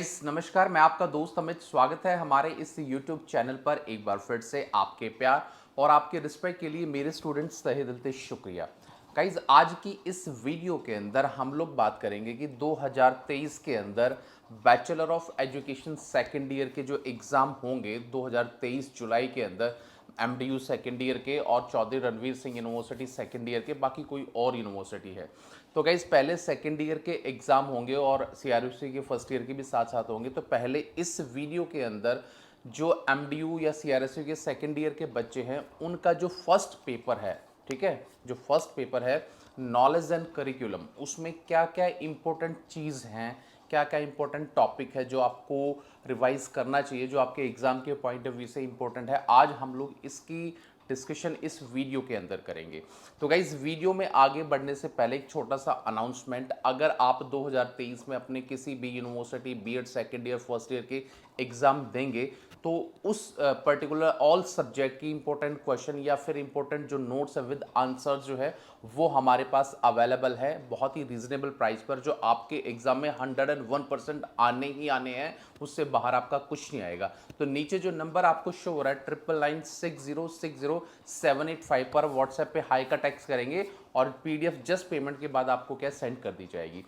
नमस्कार, मैं आपका दोस्त अमित। स्वागत है हमारे इस YouTube चैनल पर एक बार फिर से। आपके प्यार और आपके रिस्पेक्ट के लिए मेरे स्टूडेंट्स तहे दिल से शुक्रिया। गाइज, आज की इस वीडियो के अंदर हम लोग बात करेंगे कि 2023 के अंदर bachelor of education second year के जो एग्ज़ाम होंगे 2023 जुलाई के अंदर, एमडीयू सेकेंड ईयर के और Chaudhary Ranvir Singh university second year के, बाकी कोई और यूनिवर्सिटी है। तो गाइज, पहले सेकेंड ईयर के एग्ज़ाम होंगे और सीआरयूसी के फर्स्ट ईयर के भी साथ साथ होंगे। तो पहले इस वीडियो के अंदर जो एमडीयू या सीआरएसयू के सेकेंड ईयर के बच्चे हैं उनका जो फर्स्ट पेपर है, ठीक है, जो फर्स्ट पेपर है नॉलेज एंड करिकुलम, उसमें क्या क्या इंपॉर्टेंट चीज़ हैं, क्या क्या इंपॉर्टेंट टॉपिक है जो आपको रिवाइज करना चाहिए, जो आपके एग्जाम के पॉइंट ऑफ व्यू से इंपॉर्टेंट है, आज हम लोग इसकी डिस्कशन इस वीडियो के अंदर करेंगे। तो गाइस, वीडियो में आगे बढ़ने से पहले एक छोटा सा अनाउंसमेंट। अगर आप 2023 में अपने किसी भी university BEd second year first year के एग्जाम देंगे तो उस पर्टिकुलर ऑल सब्जेक्ट की इंपॉर्टेंट क्वेश्चन या फिर इंपॉर्टेंट जो नोट्स है विद आंसर जो है वो हमारे पास अवेलेबल है बहुत ही रीजनेबल प्राइस पर, जो आपके एग्जाम में 101% आने ही आने हैं, उससे बाहर आपका कुछ नहीं आएगा। तो नीचे जो नंबर आपको शो हो रहा है 9996060785 पर व्हाट्सएप पे हाई का टेक्स्ट करेंगे और पीडीएफ जस्ट पेमेंट के बाद आपको क्या सेंड कर दी जाएगी।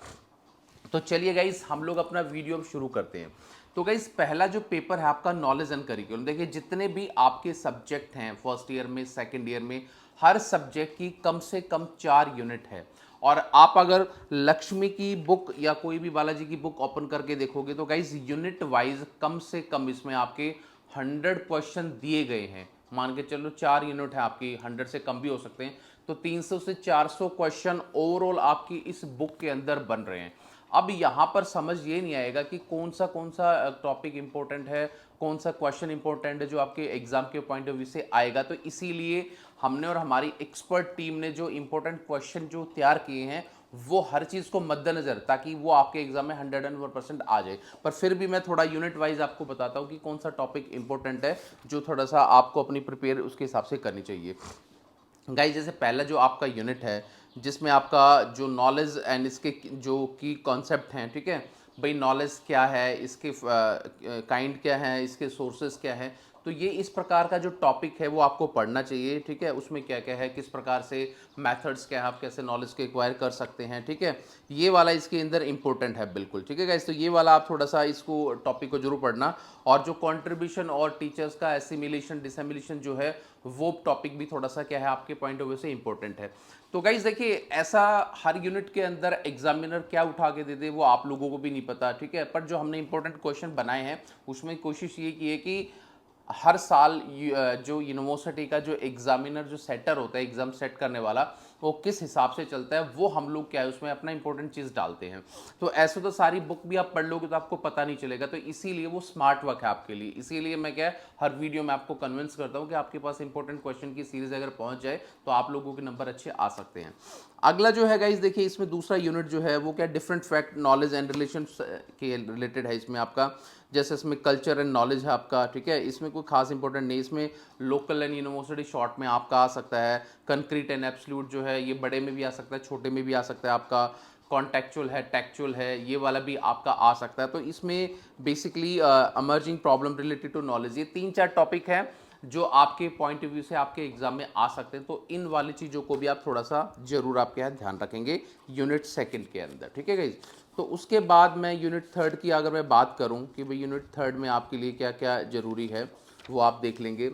तो चलिए गाइस, हम लोग अपना वीडियो शुरू करते हैं। तो गाइस, पहला जो पेपर है आपका नॉलेज एंड करिकुलम। देखिए, जितने भी आपके सब्जेक्ट हैं फर्स्ट ईयर में सेकंड ईयर में, हर सब्जेक्ट की कम से कम 4 यूनिट है। और आप अगर लक्ष्मी की बुक या कोई भी बालाजी की बुक ओपन करके देखोगे तो गाइस, यूनिट वाइज कम से कम इसमें आपके 100 क्वेश्चन दिए गए हैं। मान के चलो 4 यूनिट है आपकी, 100 से कम भी हो सकते हैं, तो 300 से 400 क्वेश्चन ओवरऑल आपकी इस बुक के अंदर बन रहे हैं। अब यहाँ पर समझ ये नहीं आएगा कि कौन सा टॉपिक इंपॉर्टेंट है, कौन सा क्वेश्चन इंपॉर्टेंट है जो आपके एग्जाम के पॉइंट ऑफ व्यू से आएगा। तो इसीलिए हमने और हमारी एक्सपर्ट टीम ने जो इंपॉर्टेंट क्वेश्चन जो तैयार किए हैं वो हर चीज़ को मद्देनजर, ताकि वो आपके एग्जाम में 101% आ जाए। पर फिर भी मैं थोड़ा यूनिट वाइज आपको बताता हूँ कि कौन सा टॉपिक इंपॉर्टेंट है जो थोड़ा सा आपको अपनी प्रिपेयर उसके हिसाब से करनी चाहिए। गाइस, जैसे पहला जो आपका यूनिट है जिसमें आपका जो नॉलेज एंड इसके जो की कॉन्सेप्ट हैं, ठीक है भाई, नॉलेज क्या है, इसके काइंड क्या है, इसके सोर्सेज क्या है, तो ये इस प्रकार का जो टॉपिक है वो आपको पढ़ना चाहिए। ठीक है, उसमें क्या क्या है, किस प्रकार से मेथड्स क्या है, आप कैसे नॉलेज को एक्वायर कर सकते हैं, ठीक है, ये वाला इसके अंदर इंपॉर्टेंट है बिल्कुल। ठीक है गाइस, तो ये वाला आप थोड़ा सा इसको टॉपिक को जरूर पढ़ना। और जो कंट्रीब्यूशन और टीचर्स का एसिमिलेशन डिसमिलेशन जो है वो टॉपिक भी थोड़ा सा क्या है आपके पॉइंट ऑफ व्यू से इंपॉर्टेंट है। तो गाइज देखिए, ऐसा हर यूनिट के अंदर एग्जामिनर क्या उठा के दे दे वो आप लोगों को भी नहीं पता, ठीक है, पर जो हमने इंपॉर्टेंट क्वेश्चन बनाए हैं उसमें कोशिश ये की है कि हर साल जो यूनिवर्सिटी का जो एग्जामिनर जो सेटर होता है, एग्जाम सेट करने वाला, वो किस हिसाब से चलता है वो हम लोग क्या है उसमें अपना इंपॉर्टेंट चीज़ डालते हैं। तो ऐसे तो सारी बुक भी आप पढ़ लोगे तो आपको पता नहीं चलेगा, तो इसीलिए वो स्मार्ट वर्क है आपके लिए। इसीलिए मैं क्या है हर वीडियो में आपको कन्विंस करता हूँ कि आपके पास इंपॉर्टेंट क्वेश्चन की सीरीज अगर पहुंच जाए तो आप लोगों के नंबर अच्छे आ सकते हैं। अगला जो है गाइस, देखिए इसमें दूसरा यूनिट जो है वो क्या different fact knowledge and relation के रिलेटेड है। इसमें आपका जैसे इसमें कल्चर एंड नॉलेज है आपका, ठीक है, इसमें कोई खास इंपॉर्टेंट नहीं। इसमें लोकल एंड यूनिवर्सिटी शॉर्ट में आपका आ सकता है। कंक्रीट एंड एब्सोल्यूट जो है ये बड़े में भी आ सकता है, छोटे में भी आ सकता है आपका। कॉन्टेक्चुअल है, टेक्चुअल है, ये वाला भी आपका आ सकता है। तो इसमें basically emerging problem related to knowledge, ये 3-4 टॉपिक हैं जो आपके पॉइंट ऑफ व्यू से आपके एग्जाम में आ सकते हैं। तो इन वाली चीज़ों को भी आप थोड़ा सा जरूर आपके यहाँ ध्यान रखेंगे यूनिट सेकंड के अंदर, ठीक है गाइज। तो उसके बाद मैं यूनिट थर्ड की अगर मैं बात करूं कि भाई यूनिट थर्ड में आपके लिए क्या क्या ज़रूरी है वो आप देख लेंगे।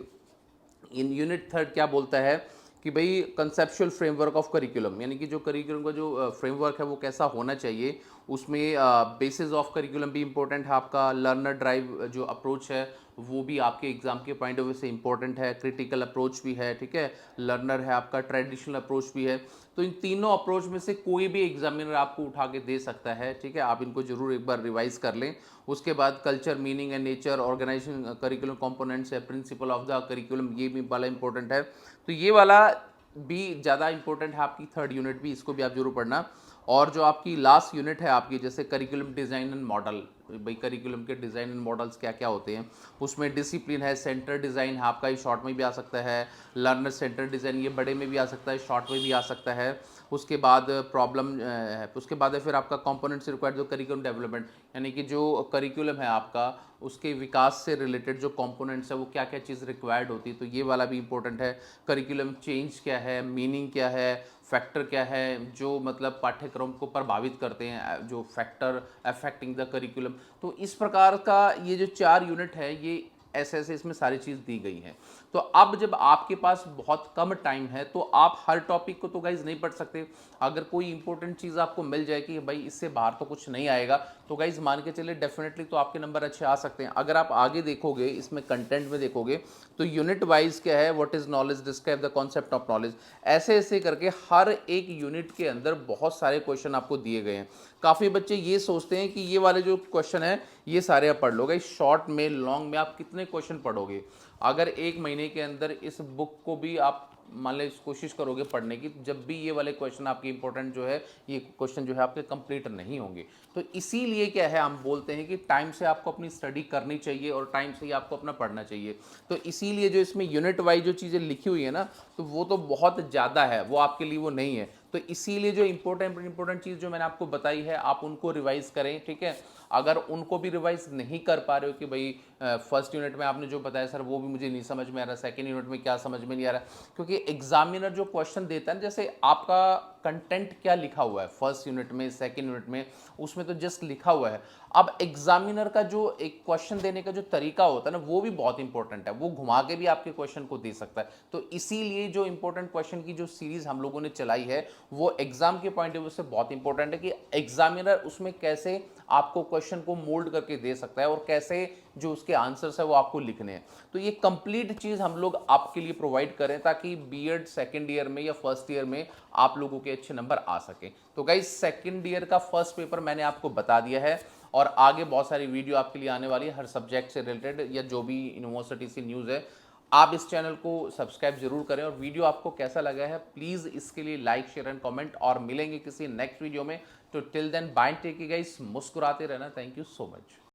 इन यूनिट थर्ड क्या बोलता है कि भाई कंसेप्चुअल फ्रेमवर्क ऑफ करिकुलम, यानी कि जो करिकुलम का जो फ्रेमवर्क है वो कैसा होना चाहिए। उसमें बेसिस ऑफ करिकुलम भी इंपॉर्टेंट है आपका। लर्नर ड्राइव जो अप्रोच है वो भी आपके एग्जाम के पॉइंट ऑफ व्यू से इंपॉर्टेंट है। क्रिटिकल अप्रोच भी है, ठीक है, लर्नर है आपका, ट्रेडिशनल अप्रोच भी है। तो इन तीनों अप्रोच में से कोई भी एग्जामिनर आपको उठा के दे सकता है, ठीक है, आप इनको जरूर एक बार रिवाइज कर लें। उसके बाद culture, meaning and nature, organisation, curriculum components है, प्रिंसिपल ऑफ द करिकुलम, ये भी बड़ा इंपॉर्टेंट है। तो ये वाला भी ज़्यादा इंपॉर्टेंट है आपकी थर्ड यूनिट भी, इसको भी आप जरूर पढ़ना। और जो आपकी लास्ट यूनिट है आपकी जैसे करिकुलम डिज़ाइन एंड मॉडल, भाई करिकुलम के डिज़ाइन एंड मॉडल्स क्या क्या होते हैं। उसमें डिसिप्लिन है, सेंटर डिज़ाइन है आपका, ये शॉर्ट में भी आ सकता है। लर्नर सेंटर डिज़ाइन ये बड़े में भी आ सकता है, शॉर्ट में भी आ सकता है। उसके बाद प्रॉब्लम है, उसके बाद है फिर आपका कंपोनेंट्स रिक्वायर्ड जो करिकुलम डेवलपमेंट, यानी कि जो करिकुलम है आपका उसके विकास से रिलेटेड जो कंपोनेंट्स है वो क्या क्या चीज़ रिक्वायर्ड होती है, तो ये वाला भी इंपॉर्टेंट है। करिकुलम चेंज क्या है, मीनिंग क्या है, फैक्टर क्या है जो मतलब पाठ्यक्रम को प्रभावित करते हैं, जो फैक्टर अफेक्टिंग द करिकुलम। तो इस प्रकार का ये जो 4 यूनिट है ये ऐसे ऐसे इसमें सारी चीज़ दी गई हैं। तो अब जब आपके पास बहुत कम टाइम है तो आप हर टॉपिक को तो गाइज नहीं पढ़ सकते। अगर कोई इंपॉर्टेंट चीज़ आपको मिल जाए कि भाई इससे बाहर तो कुछ नहीं आएगा, तो गाइज मान के चलिए डेफिनेटली तो आपके नंबर अच्छे आ सकते हैं। अगर आप आगे देखोगे इसमें कंटेंट में देखोगे तो यूनिट वाइज क्या है, what is knowledge, describe the concept of knowledge, ऐसे ऐसे करके हर एक यूनिट के अंदर बहुत सारे क्वेश्चन आपको दिए गए हैं। काफ़ी बच्चे ये सोचते हैं कि ये वाले जो क्वेश्चन है ये सारे आप पढ़ लोगे, शॉर्ट में लॉन्ग में आप कितने क्वेश्चन पढ़ोगे। अगर एक महीने के अंदर इस बुक को भी आप मान ली कोशिश करोगे पढ़ने की, जब भी ये वाले क्वेश्चन आपके इंपॉर्टेंट जो है ये क्वेश्चन जो है आपके कंप्लीट नहीं होंगे। तो इसीलिए क्या है हम बोलते हैं कि टाइम से आपको अपनी स्टडी करनी चाहिए और टाइम से ही आपको अपना पढ़ना चाहिए। तो इसीलिए जो इसमें यूनिट वाइज जो चीज़ें लिखी हुई है ना, तो वो तो बहुत ज़्यादा है, वो आपके लिए वो नहीं है। तो इसीलिए जो इंपॉर्टेंट चीज़ जो मैंने आपको बताई है आप उनको रिवाइज करें, ठीक है। अगर उनको भी रिवाइज नहीं कर पा रहे हो कि भाई फर्स्ट यूनिट में आपने जो बताया सर वो भी मुझे नहीं समझ में आ रहा, सेकंड यूनिट में क्या समझ में नहीं आ रहा, क्योंकि एग्जामिनर जो क्वेश्चन देता है, जैसे आपका कंटेंट क्या लिखा हुआ है फर्स्ट यूनिट में सेकंड यूनिट में, उसमें तो जस्ट लिखा हुआ है। अब एग्जामिनर का जो एक क्वेश्चन देने का जो तरीका होता है ना वो भी बहुत इंपॉर्टेंट है, वो घुमा के भी आपके क्वेश्चन को दे सकता है। तो इसीलिए जो इंपॉर्टेंट क्वेश्चन की जो सीरीज हम लोगों ने चलाई है वो एग्जाम के पॉइंट ऑफ व्यू से बहुत इंपॉर्टेंट है कि एग्जामिनर उसमें कैसे आपको क्वेश्चन को मोल्ड करके दे सकता है और कैसे जो उसके आंसर्स है वो आपको लिखने हैं। तो ये कंप्लीट चीज़ हम लोग आपके लिए प्रोवाइड करें ताकि बीएड सेकेंड ईयर में या फर्स्ट ईयर में आप लोगों के अच्छे नंबर आ सके। तो गाइस सेकेंड ईयर का फर्स्ट पेपर मैंने आपको बता दिया है और आगे बहुत सारी वीडियो आपके लिए आने वाली है हर सब्जेक्ट से रिलेटेड या जो भी यूनिवर्सिटी से न्यूज़ है। आप इस चैनल को सब्सक्राइब जरूर करें और वीडियो आपको कैसा लगा है प्लीज़ इसके लिए लाइक शेयर एंड कमेंट, और मिलेंगे किसी नेक्स्ट वीडियो में। तो till then bye, take care guys, मुस्कुराते रहना। Thank you so much.